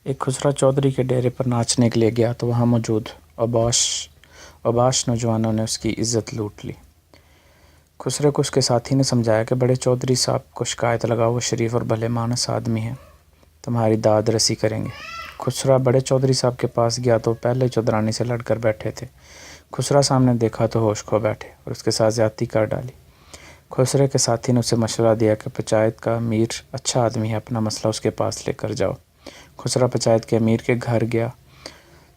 एक खुसरा चौधरी के डेरे पर नाचने के लिए गया तो वहाँ मौजूद औबाश नौजवानों ने उसकी इज्जत लूट ली। खुसरे को उसके साथी ने समझाया कि बड़े चौधरी साहब को शिकायत लगाओ, वो शरीफ और भले मानस आदमी हैं, तुम्हारी दाद रसी करेंगे। खुसरा बड़े चौधरी साहब के पास गया तो पहले चौधरानी से लड़कर बैठे थे। खुसरा सामने देखा तो होश खो बैठे और उसके साथ ज्यादती कर डाली। खुसरे के साथी ने उसे मशवरा दिया कि पंचायत का अमीर अच्छा आदमी है, अपना मसला उसके पास लेकर जाओ। खुसरा पंचायत के अमीर के घर गया,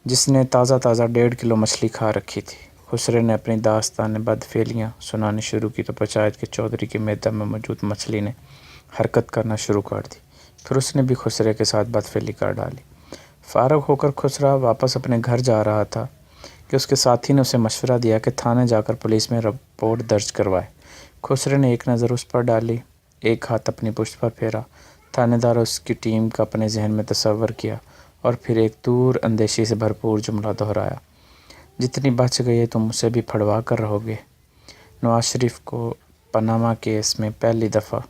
जिसने ताज़ा 1.5 किलो मछली खा रखी थी। खुसरे ने अपनी दास्तान बदफेलियाँ सुनानी शुरू की तो पंचायत के चौधरी के मैदा में मौजूद मछली ने हरकत करना शुरू कर दी। फिर उसने भी खुसरे के साथ बदफेली कर डाली। फारग होकर खुसरा वापस अपने घर जा रहा था कि उसके साथी ने उसे मशवरा दिया कि थाने जाकर पुलिस में रिपोर्ट दर्ज करवाए। खुसरे ने एक नज़र उस पर डाली, एक हाथ अपनी पुश्त पर फेरा। थानेदार उसकी टीम का अपने जहन में तस्वर किया और फिर एक दूर अंदेशी से भरपूर जुमला दोहराया, जितनी बच गई है तुम उसे भी फड़वा कर रहोगे। नवाज शरीफ को पनामा केस में पहली दफ़ा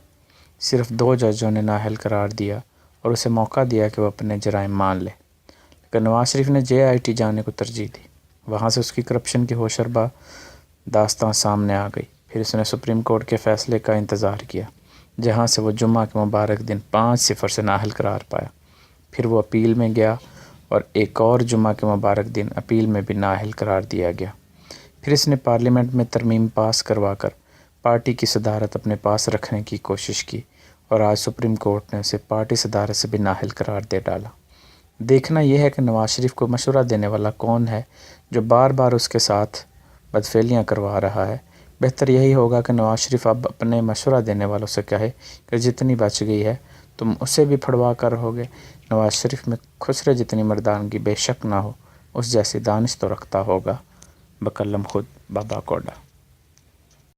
सिर्फ 2 जजों ने नाअहल करार दिया और उसे मौका दिया कि वो अपने जराइम मान ले, लेकिन नवाज शरीफ ने JIT जाने को तरजीह दी। वहाँ से उसकी करप्शन की होशरबा दास्तां सामने आ गई। फिर उसने सुप्रीम कोर्ट के फ़ैसले का इंतज़ार किया, जहाँ से वो जुम्मा के मुबारक दिन 5-0 से नाअहल करार पाया। फिर वो अपील में गया और एक और जुम्मा के मुबारक दिन अपील में भी नाअहल करार दिया गया। फिर इसने पार्लियामेंट में तरमीम पास करवा कर पार्टी की सदारत अपने पास रखने की कोशिश की और आज सुप्रीम कोर्ट ने उसे पार्टी सदारत से भी नाअहल करार दे डाला। देखना यह है कि नवाज शरीफ को मशवरा देने वाला कौन है जो बार बार उसके साथ बदफेलियाँ करवा रहा है। बेहतर यही होगा कि नवाज शरीफ अब अपने मशवरा देने वालों से कहे कि जितनी बच गई है तुम उसे भी फड़वा कर रहोगे। नवाज शरीफ में खुसरे जितनी मर्दानगी बेशक ना हो, उस जैसी दानिश तो रखता होगा। बकलम खुद बाबा कोडा।